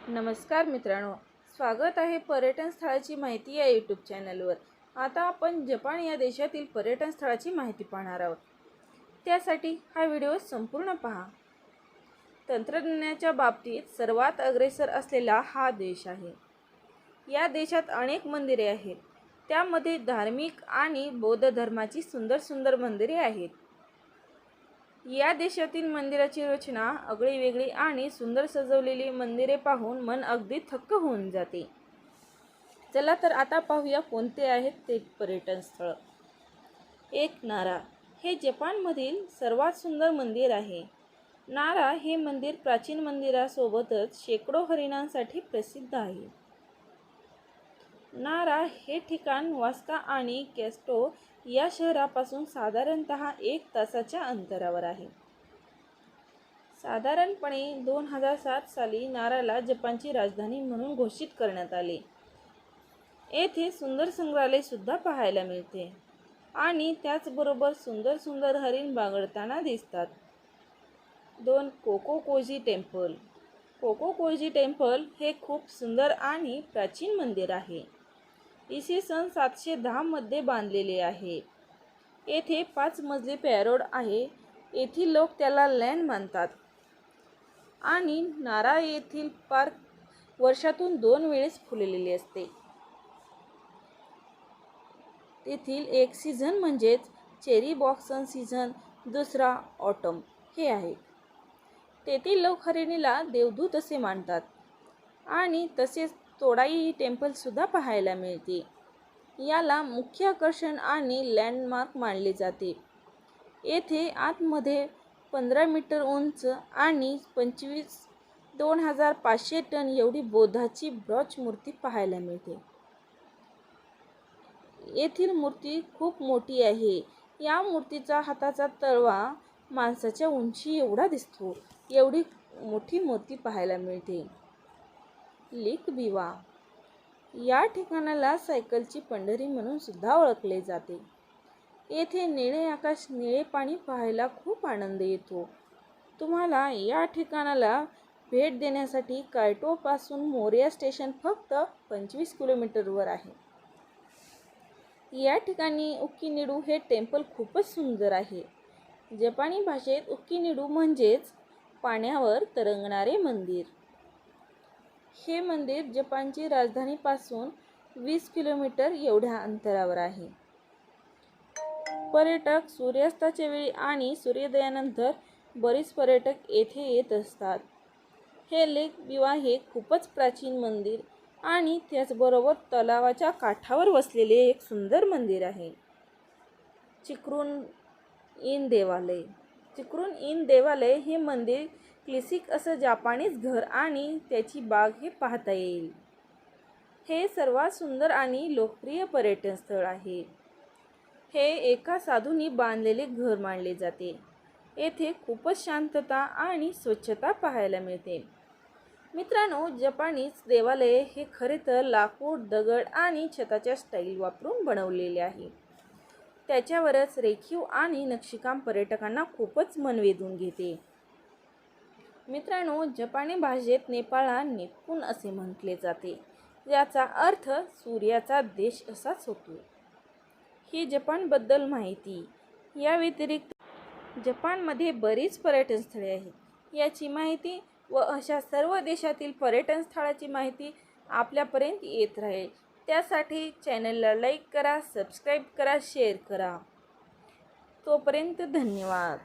नमस्कार मित्रांनो, स्वागत आहे पर्यटन स्थळाची माहिती या यूट्यूब चॅनलवर। आता आपण जपान या देशातील पर्यटन स्थळाची माहिती पाहणार आहोत। त्यासाठी हा व्हिडिओ संपूर्ण पहा। तंत्रज्ञानाच्या बाबतीत सर्वात अग्रेसर असलेला हा देश आहे। या देशात अनेक मंदिरे आहेत, त्यामध्ये धार्मिक आणि बौद्ध धर्माची सुंदर मंदिरे आहेत। या देशातील मंदिराची रचना आगळीवेगळी आणि सुंदर सजवलेली मंदिरे पाहून मन अगदी थक्क होऊन जाते। चला तर आता पाहूया कोणते आहेत ते पर्यटन स्थळ। एक नारा, हे जपानमधील सर्वात सुंदर मंदिर आहे। नारा हे मंदिर प्राचीन मंदिरासोबतच शेकडो हरिणांसाठी प्रसिद्ध आहे। नारा हे ठिकाण वास्का आणि केस्टो या शहरापासून साधारणतः 1 तासाच्या अंतरावर आहे। साधारणपणे 2007 साली नाराला जपानची राजधानी म्हणून घोषित करण्यात आले। येथे सुंदर संग्रहालय सुद्धा पाहायला मिळते आणि त्याचबरोबर सुंदर हरिण बागडताना दिसतात। 2 कोकोकोजी टेम्पल। कोकोकोजी टेम्पल हे खूप सुंदर आणि प्राचीन मंदिर आहे। इसवी सन 710 मध्ये बांधलेले आहे। येथे 5 मजली पॅरोड आहे। येथील लोक त्याला लँड मानतात आणि नारा येथील पार्क वर्षातून 2 वेळेस फुललेले असते। तेथील एक सीझन म्हणजेच चेरी ब्लॉसम सीझन, दुसरा ऑटम हे आहे। तेथील लोक हरिणीला देवदूत असे मानतात आणि तसेच तोडाई टेम्पल सुद्धा पाहायला मिळते। याला मुख्य आकर्षण आणि लँडमार्क मानले जाते। येथे आतमध्ये 15 मीटर उंच आणि 25,500 टन एवढी बौद्धाची ब्रॉन्झ मूर्ती पाहायला मिळते। येथील मूर्ती खूप मोठी आहे। या मूर्तीचा हाताचा तळवा माणसाच्या उंची एवढा दिसतो। एवढी मोठी मूर्ती पाहायला मिळते। लेक बिवा, या ठिकाणाला सायकलची पंढरी म्हणून सुद्धा ओळखले जाते। येथे निळे आकाश, निळे पाणी पाहायला खूप आनंद येतो। तुम्हाला या ठिकाणाला भेट देण्यासाठी कायटो पासून मोरिया स्टेशन फक्त 25 किलोमीटरवर आहे। या ठिकाणी उकिनिडू हे टेम्पल खूपच सुंदर आहे। जपानी भाषेत उकिनिडू म्हणजेच पाण्यावर तरंगणारे मंदिर। हे मंदिर जपानची राजधानीपासून 20 किलोमीटर एवढ्या अंतरावर आहे। पर्यटक सूर्यास्ताच्या वेळी आणि सूर्योदयानंतर बरेच पर्यटक येथे येत असतात। हे लेक बिवा हे खूपच प्राचीन मंदिर आणि त्याचबरोबर तलावाच्या काठावर वसलेले एक सुंदर मंदिर आहे। चिक्रुन इन देवालय। चिक्रुन इन देवालय हे मंदिर क्लासिक असं जपानीज घर आणि त्याची बाग हे पाहता येईल। हे सर्वात सुंदर आणि लोकप्रिय पर्यटन स्थळ आहे। हे एका साधूंनी बांधलेले घर मानले जाते। येथे खूपच शांतता आणि स्वच्छता पाहायला मिळते। मित्रांनो, जपानीज देवालय हे खरे तर लाकूड, दगड आणि छताच्या स्टाईल वापरून बनवलेले आहे। त्याच्यावरच रेखीव आणि नक्षीकाम पर्यटकांना खूपच मन वेधून घेते। मित्रांनो, जपानी भाषेत नेपाळला निप्पून असे म्हटले जाते, याचा अर्थ सूर्याचा देश असाच होतो। ही जपानबद्दल माहिती। या व्यतिरिक्त जपानमध्ये बरीच पर्यटन स्थळे आहेत। याची माहिती व अशा सर्व देशातील पर्यटन स्थळाची माहिती आपल्यापर्यंत येत राहील। त्यासाठी चॅनलला लाईक करा, सबस्क्राईब करा, शेअर करा। तोपर्यंत धन्यवाद।